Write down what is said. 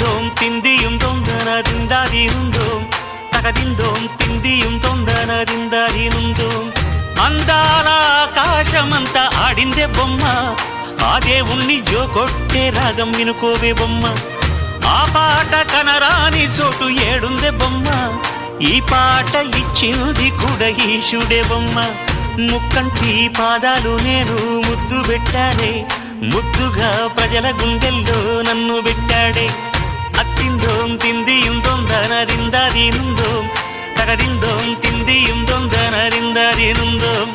തകതിന്തോം തിന്തിയും തൊന്തനതിന്താതിരുന്തോം తగదిందోం తిందియం తొందనదిందరినుందోం అందాల ఆకాశమంతా ఆడిందే బొమ్మ ఆ దేవుణ్ణి జోకొట్టే రాగం వినుకోవే బొమ్మ ఆ పాట కనరాని చోటు ఏడుందే బొమ్మ ఈ పాట ఇచ్చింది కూడా ఈశుడే బొమ్మ ముక్కంటి పాదాలు నేను ముద్దు పెట్టాడే ముద్దుగా ప్రజల గుండెల్లో నన్ను పెట్టాడే అత్తిందోం తిందియం తొందనదిందరినుందోం తగదిందోం తిందియం తొందనదిందరినుందోం